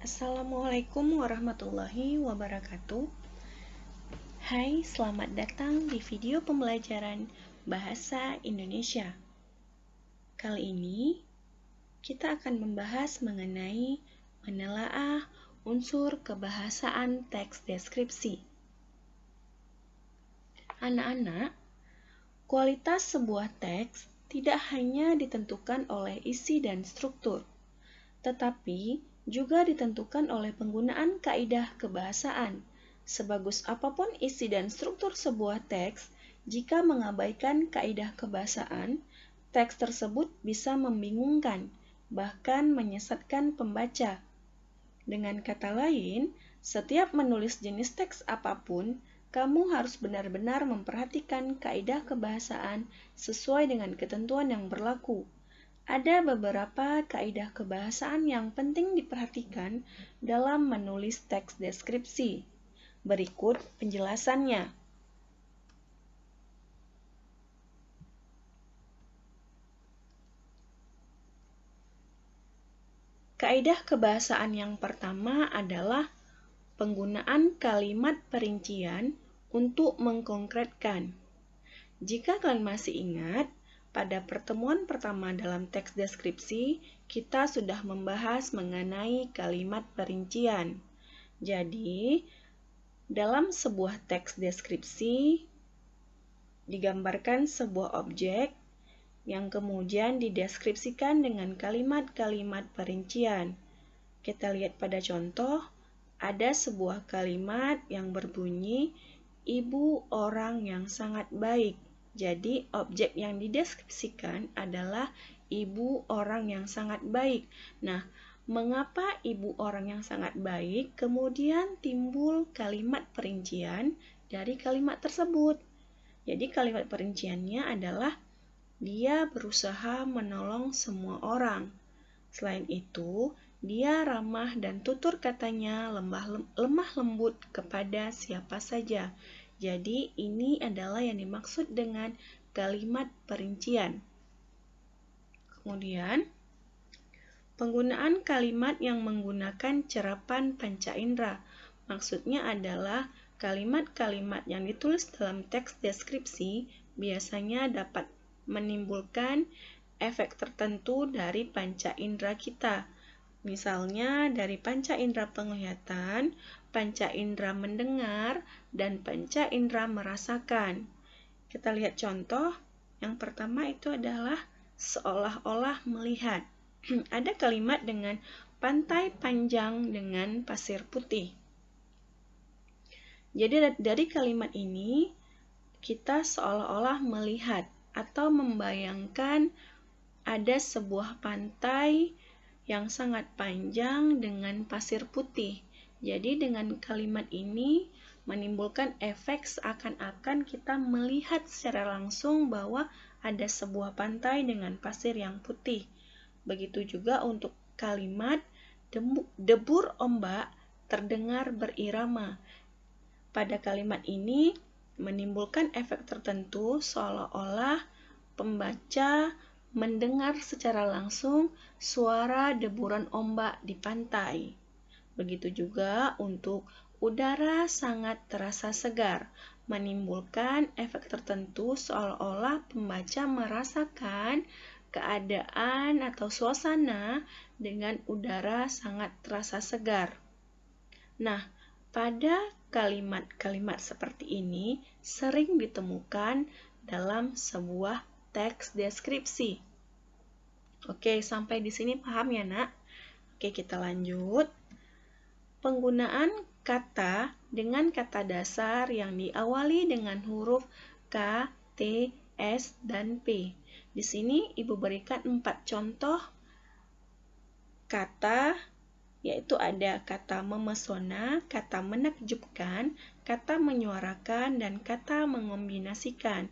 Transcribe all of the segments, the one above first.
Assalamualaikum warahmatullahi wabarakatuh. Hai, selamat datang di video pembelajaran Bahasa Indonesia. Kali ini, kita akan membahas mengenai menelaah unsur kebahasaan teks deskripsi. Anak-anak, kualitas sebuah teks tidak hanya ditentukan oleh isi dan struktur, tetapi juga ditentukan oleh penggunaan kaidah kebahasaan. Sebagus apapun isi dan struktur sebuah teks, jika mengabaikan kaidah kebahasaan, teks tersebut bisa membingungkan, bahkan menyesatkan pembaca. Dengan kata lain, setiap menulis jenis teks apapun, kamu harus benar-benar memperhatikan kaidah kebahasaan sesuai dengan ketentuan yang berlaku. Ada beberapa kaidah kebahasaan yang penting diperhatikan dalam menulis teks deskripsi. Berikut penjelasannya. Kaidah kebahasaan yang pertama adalah penggunaan kalimat perincian untuk mengkonkretkan. Jika kalian masih ingat, pada pertemuan pertama dalam teks deskripsi, kita sudah membahas mengenai kalimat perincian. Jadi, dalam sebuah teks deskripsi, digambarkan sebuah objek yang kemudian dideskripsikan dengan kalimat-kalimat perincian. Kita lihat pada contoh, ada sebuah kalimat yang berbunyi, ibu orang yang sangat baik. Jadi, objek yang dideskripsikan adalah ibu orang yang sangat baik. Nah, mengapa ibu orang yang sangat baik? Kemudian timbul kalimat perincian dari kalimat tersebut. Jadi, kalimat perinciannya adalah dia berusaha menolong semua orang. Selain itu, dia ramah dan tutur katanya lemah lembut kepada siapa saja. Jadi, ini adalah yang dimaksud dengan kalimat perincian. Kemudian, penggunaan kalimat yang menggunakan cerapan panca indera. Maksudnya adalah kalimat-kalimat yang ditulis dalam teks deskripsi biasanya dapat menimbulkan efek tertentu dari panca indera kita. Misalnya dari panca indera penglihatan, panca indera mendengar, dan panca indera merasakan. Kita lihat contoh. Yang pertama itu adalah seolah-olah melihat. Ada kalimat dengan pantai panjang dengan pasir putih. Jadi dari kalimat ini, kita seolah-olah melihat atau membayangkan ada sebuah pantai yang sangat panjang dengan pasir putih. Jadi dengan kalimat ini menimbulkan efek seakan-akan kita melihat secara langsung bahwa ada sebuah pantai dengan pasir yang putih. Begitu juga untuk kalimat debur ombak terdengar berirama. Pada kalimat ini menimbulkan efek tertentu seolah-olah pembaca mendengar secara langsung suara deburan ombak di pantai. Begitu juga untuk udara sangat terasa segar, menimbulkan efek tertentu seolah-olah pembaca merasakan keadaan atau suasana dengan udara sangat terasa segar. Nah, pada kalimat-kalimat seperti ini sering ditemukan dalam sebuah teks deskripsi. Oke, sampai di sini paham ya, Nak? Oke, kita lanjut. Penggunaan kata dengan kata dasar yang diawali dengan huruf K, T, S, dan P. Di sini Ibu berikan 4 contoh kata, yaitu ada kata memesona, kata menakjubkan, kata menyuarakan, dan kata mengombinasikan.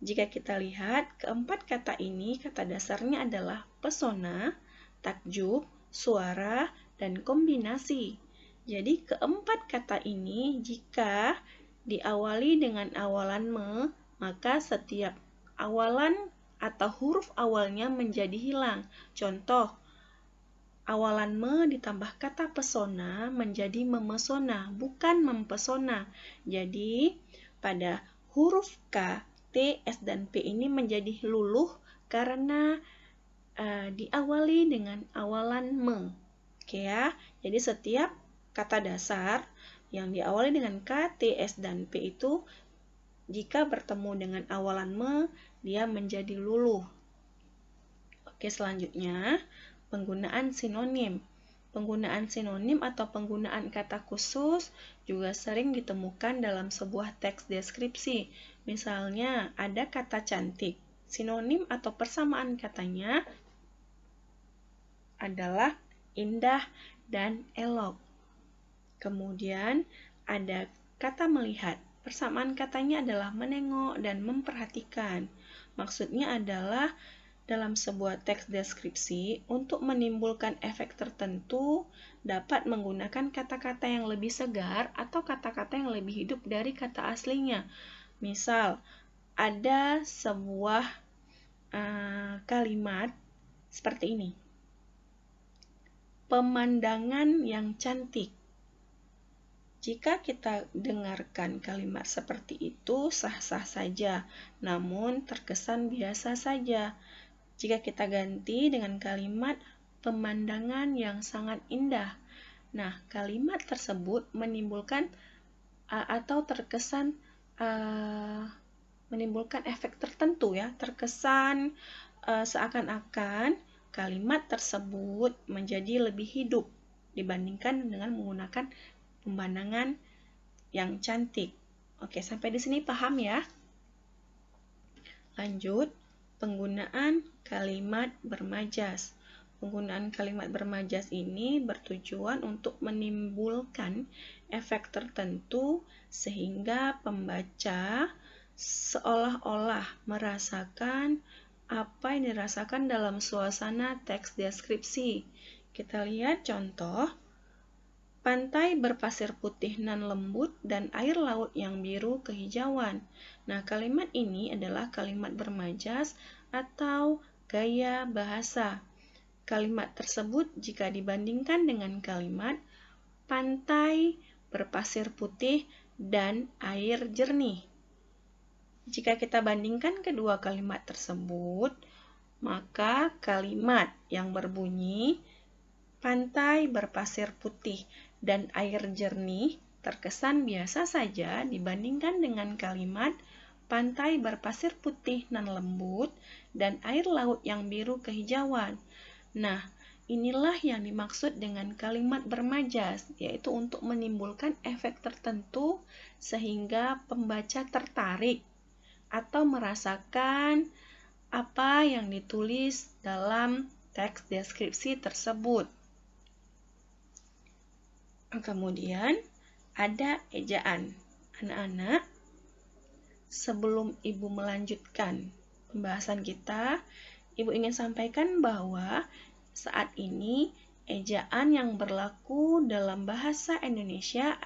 Jika kita lihat, keempat kata ini, kata dasarnya adalah pesona, takjub, suara, dan kombinasi. Jadi, keempat kata ini jika diawali dengan awalan me, maka setiap awalan atau huruf awalnya menjadi hilang. Contoh, awalan me ditambah kata pesona menjadi memesona, bukan mempesona. Jadi, pada huruf K, T, S, dan P ini menjadi luluh karena diawali dengan awalan me. Oke ya, jadi setiap kata dasar yang diawali dengan K, T, S, dan P itu jika bertemu dengan awalan me, dia menjadi luluh. Oke, selanjutnya penggunaan sinonim. Penggunaan sinonim atau penggunaan kata khusus juga sering ditemukan dalam sebuah teks deskripsi. Misalnya, ada kata cantik. Sinonim atau persamaan katanya adalah indah dan elok. Kemudian ada kata melihat. Persamaan katanya adalah menengok dan memperhatikan. Maksudnya adalah dalam sebuah teks deskripsi untuk menimbulkan efek tertentu dapat menggunakan kata-kata yang lebih segar atau kata-kata yang lebih hidup dari kata aslinya. Misal, ada sebuah kalimat seperti ini. Pemandangan yang cantik. Jika kita dengarkan kalimat seperti itu sah-sah saja, namun terkesan biasa saja. Jika kita ganti dengan kalimat pemandangan yang sangat indah. Nah, kalimat tersebut menimbulkan atau terkesan menimbulkan efek tertentu ya, terkesan seakan-akan kalimat tersebut menjadi lebih hidup dibandingkan dengan menggunakan pemandangan yang cantik. Oke, sampai di sini paham ya? Lanjut, penggunaan kalimat bermajas. Penggunaan kalimat bermajas ini bertujuan untuk menimbulkan efek tertentu sehingga pembaca seolah-olah merasakan apa yang dirasakan dalam suasana teks deskripsi. Kita lihat contoh. Pantai berpasir putih nan lembut dan air laut yang biru kehijauan. Nah, kalimat ini adalah kalimat bermajas atau gaya bahasa. Kalimat tersebut jika dibandingkan dengan kalimat pantai berpasir putih dan air jernih. Jika kita bandingkan kedua kalimat tersebut, maka kalimat yang berbunyi pantai berpasir putih dan air jernih terkesan biasa saja dibandingkan dengan kalimat pantai berpasir putih nan lembut dan air laut yang biru kehijauan. Nah, inilah yang dimaksud dengan kalimat bermajas, yaitu untuk menimbulkan efek tertentu sehingga pembaca tertarik atau merasakan apa yang ditulis dalam teks deskripsi tersebut. Kemudian ada ejaan. Anak-anak, sebelum Ibu melanjutkan pembahasan kita, Ibu ingin sampaikan bahwa saat ini ejaan yang berlaku dalam bahasa Indonesia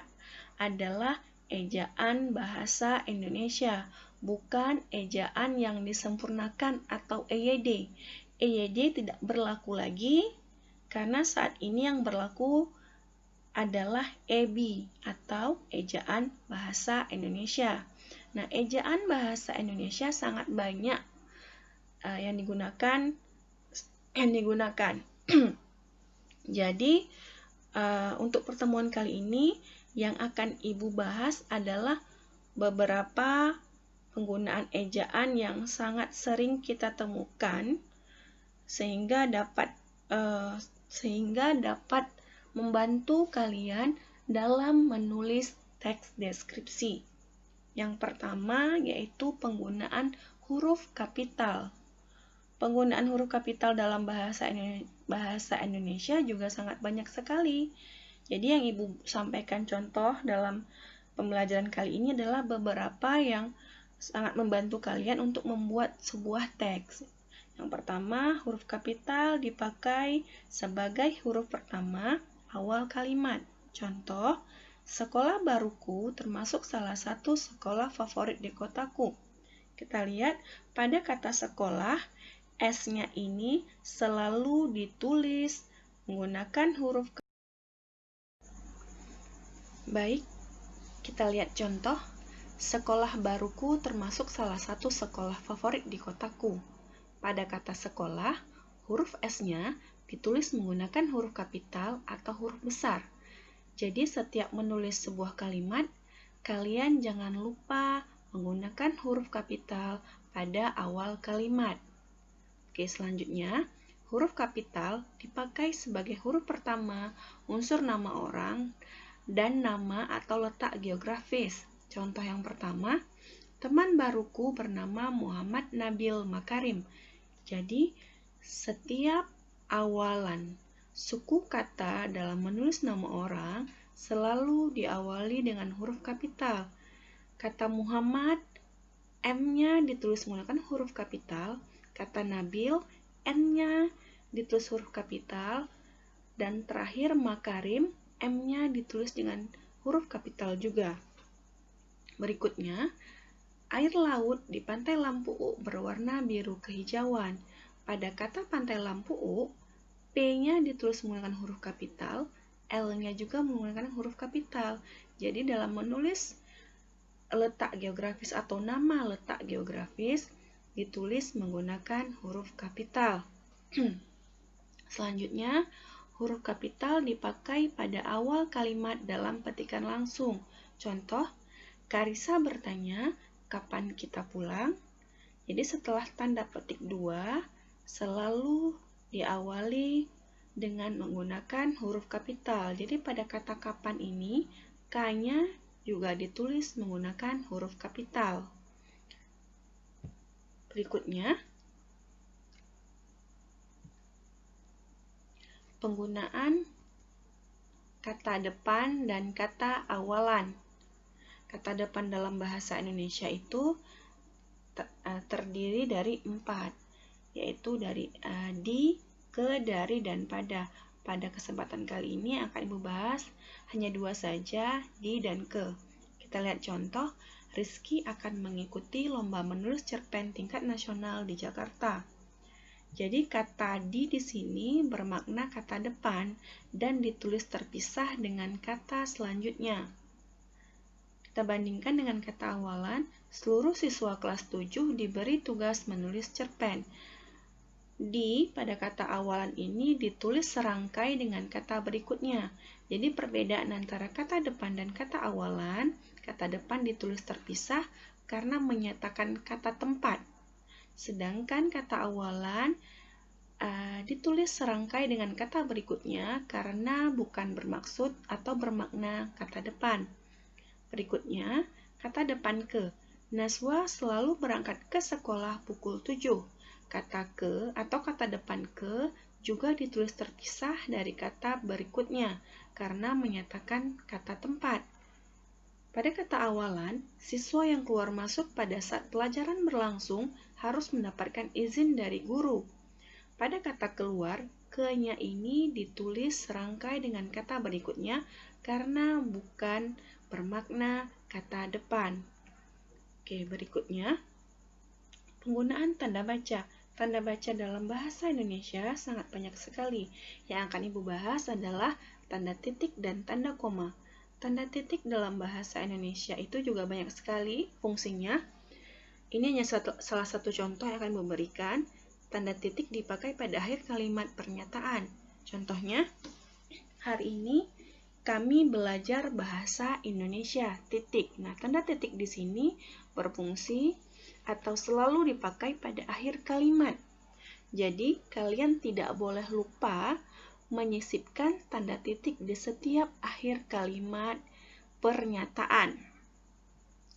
adalah ejaan bahasa Indonesia, bukan ejaan yang disempurnakan atau EYD. EYD tidak berlaku lagi karena saat ini yang berlaku adalah EB atau ejaan bahasa Indonesia. Nah, ejaan bahasa Indonesia sangat banyak yang digunakan. Jadi, untuk pertemuan kali ini yang akan Ibu bahas adalah beberapa penggunaan ejaan yang sangat sering kita temukan sehingga dapat membantu kalian dalam menulis teks deskripsi. Yang pertama yaitu penggunaan huruf kapital. Penggunaan huruf kapital dalam bahasa Indonesia juga sangat banyak sekali. Jadi yang Ibu sampaikan contoh dalam pembelajaran kali ini adalah beberapa yang sangat membantu kalian untuk membuat sebuah teks. Yang pertama, huruf kapital dipakai sebagai huruf pertama awal kalimat. Contoh, sekolah baruku termasuk salah satu sekolah favorit di kotaku. Kita lihat pada kata sekolah, S-nya ini selalu ditulis menggunakan huruf. Baik, kita lihat contoh. Sekolah baruku termasuk salah satu sekolah favorit di kotaku. Pada kata sekolah, huruf S-nya ditulis menggunakan huruf kapital atau huruf besar. Jadi setiap menulis sebuah kalimat, kalian jangan lupa menggunakan huruf kapital pada awal kalimat. Oke, selanjutnya, huruf kapital dipakai sebagai huruf pertama unsur nama orang dan nama atau letak geografis. Contoh yang pertama, teman baruku bernama Muhammad Nabil Makarim. Jadi, setiap awalan suku kata dalam menulis nama orang selalu diawali dengan huruf kapital. Kata Muhammad, M-nya ditulis menggunakan huruf kapital. Kata Nabil, N-nya ditulis huruf kapital. Dan terakhir Makarim, M-nya ditulis dengan huruf kapital juga. Berikutnya, air laut di Pantai Lampu U berwarna biru kehijauan. Pada kata Pantai Lampu U, P-nya ditulis menggunakan huruf kapital, L-nya juga menggunakan huruf kapital. Jadi dalam menulis letak geografis atau nama letak geografis ditulis menggunakan huruf kapital. Selanjutnya, huruf kapital dipakai pada awal kalimat dalam petikan langsung. Contoh, Karisa bertanya, kapan kita pulang? Jadi setelah tanda petik 2, selalu diawali dengan menggunakan huruf kapital. Jadi pada kata kapan ini, K-nya juga ditulis menggunakan huruf kapital. Berikutnya, penggunaan kata depan dan kata awalan. Kata depan dalam bahasa Indonesia itu terdiri dari 4, yaitu dari di, ke, dari, dan pada. Pada kesempatan kali ini akan Ibu bahas hanya 2 saja, di dan ke. Kita lihat contoh, Rizky akan mengikuti lomba menulis cerpen tingkat nasional di Jakarta. Jadi kata di sini bermakna kata depan dan ditulis terpisah dengan kata selanjutnya. Kita bandingkan dengan kata awalan, seluruh siswa kelas 7 diberi tugas menulis cerpen. Di pada kata awalan ini ditulis serangkai dengan kata berikutnya. Jadi perbedaan antara kata depan dan kata awalan, kata depan ditulis terpisah karena menyatakan kata tempat. Sedangkan kata awalan ditulis serangkai dengan kata berikutnya karena bukan bermaksud atau bermakna kata depan. Berikutnya, kata depan ke. Naswa selalu berangkat ke sekolah pukul 7. Kata ke atau kata depan ke juga ditulis terpisah dari kata berikutnya karena menyatakan kata tempat. Pada kata awalan, siswa yang keluar masuk pada saat pelajaran berlangsung harus mendapatkan izin dari guru. Pada kata keluar, ke-nya ini ditulis serangkai dengan kata berikutnya karena bukan bermakna kata depan. Oke, berikutnya penggunaan tanda baca. Tanda baca dalam bahasa Indonesia sangat banyak sekali. Yang akan Ibu bahas adalah tanda titik dan tanda koma. Tanda titik dalam bahasa Indonesia itu juga banyak sekali fungsinya. Ini hanya salah satu contoh yang akan Ibu berikan. Tanda titik dipakai pada akhir kalimat pernyataan. Contohnya, hari ini kami belajar bahasa Indonesia, titik. Nah, tanda titik di sini berfungsi atau selalu dipakai pada akhir kalimat. Jadi, kalian tidak boleh lupa menyisipkan tanda titik di setiap akhir kalimat pernyataan.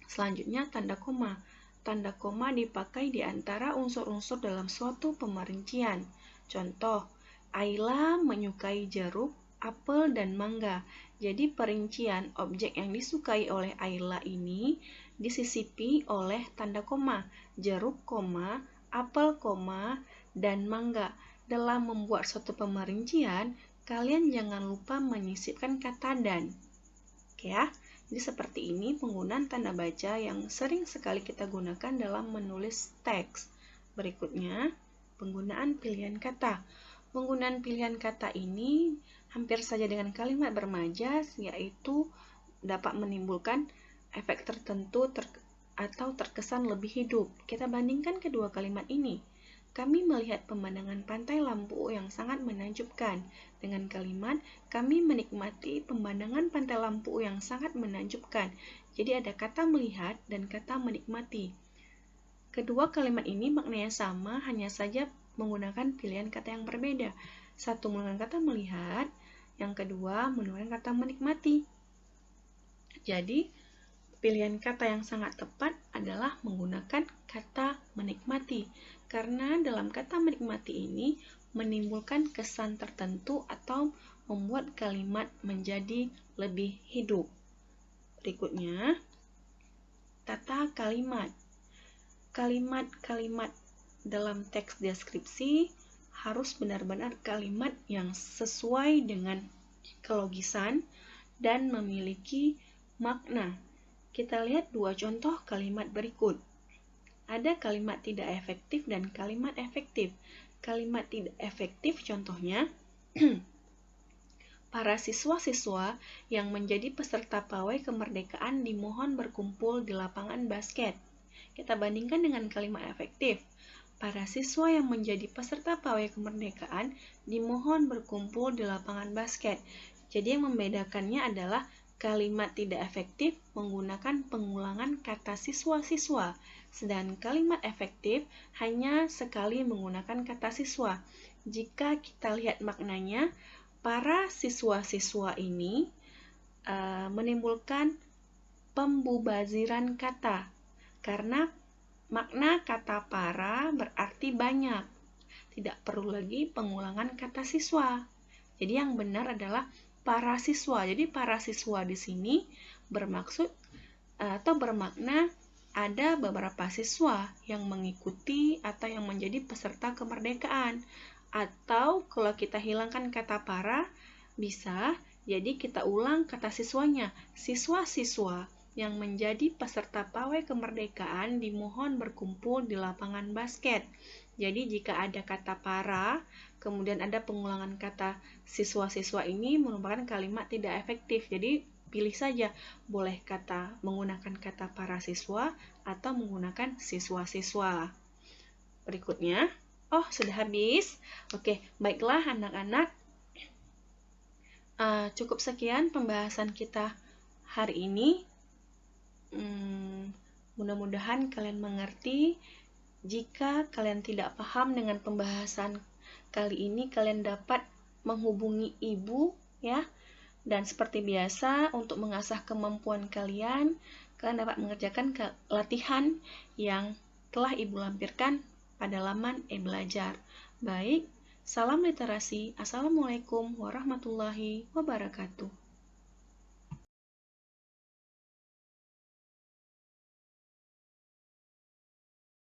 Selanjutnya, tanda koma. Tanda koma dipakai di antara unsur-unsur dalam suatu pemerincian. Contoh, Ayla menyukai jeruk, apel, dan mangga. Jadi perincian objek yang disukai oleh Ayla ini disisipi oleh tanda koma, jeruk, koma, apel, koma, dan mangga. Dalam membuat suatu pemerincian, kalian jangan lupa menyisipkan kata dan. Oke ya, jadi seperti ini penggunaan tanda baca yang sering sekali kita gunakan dalam menulis teks. Berikutnya, penggunaan pilihan kata. Penggunaan pilihan kata ini hampir saja dengan kalimat bermajas, yaitu dapat menimbulkan efek tertentu atau terkesan lebih hidup. Kita bandingkan kedua kalimat ini. Kami melihat pemandangan pantai Lampu yang sangat menakjubkan. Dengan kalimat, kami menikmati pemandangan pantai Lampu yang sangat menakjubkan. Jadi ada kata melihat dan kata menikmati. Kedua kalimat ini maknanya sama, hanya saja menggunakan pilihan kata yang berbeda. Satu menggunakan kata melihat, yang kedua menggunakan kata menikmati. Jadi, pilihan kata yang sangat tepat adalah menggunakan kata menikmati. Karena dalam kata menikmati ini menimbulkan kesan tertentu atau membuat kalimat menjadi lebih hidup. Berikutnya, tata kalimat. Kalimat-kalimat dalam teks deskripsi harus benar-benar kalimat yang sesuai dengan kelogisan dan memiliki makna. Kita lihat dua contoh kalimat berikut. Ada kalimat tidak efektif dan kalimat efektif. Kalimat tidak efektif contohnya, para siswa-siswa yang menjadi peserta pawai kemerdekaan dimohon berkumpul di lapangan basket. Kita bandingkan dengan kalimat efektif. Para siswa yang menjadi peserta pawai kemerdekaan dimohon berkumpul di lapangan basket. Jadi yang membedakannya adalah kalimat tidak efektif menggunakan pengulangan kata siswa-siswa, sedangkan kalimat efektif hanya sekali menggunakan kata siswa. Jika kita lihat maknanya, para siswa-siswa ini menimbulkan pembubaziran kata. Karena makna kata para berarti banyak. Tidak perlu lagi pengulangan kata siswa. Jadi yang benar adalah para siswa. Jadi para siswa di sini bermaksud atau bermakna ada beberapa siswa yang mengikuti atau yang menjadi peserta kemerdekaan. Atau kalau kita hilangkan kata para, bisa jadi kita ulang kata siswanya. Siswa-siswa yang menjadi peserta pawai kemerdekaan dimohon berkumpul di lapangan basket. Jadi jika ada kata para, kemudian ada pengulangan kata siswa-siswa ini merupakan kalimat tidak efektif. Jadi pilih saja, boleh menggunakan kata para siswa atau menggunakan siswa-siswa. Berikutnya, sudah habis. Oke, baiklah anak-anak. Cukup sekian pembahasan kita hari ini. Mudah-mudahan kalian mengerti. Jika kalian tidak paham dengan pembahasan kali ini, kalian dapat menghubungi ibu ya. Dan seperti biasa, untuk mengasah kemampuan kalian dapat mengerjakan latihan yang telah ibu lampirkan pada laman e-belajar. Baik, salam literasi. Assalamualaikum warahmatullahi wabarakatuh.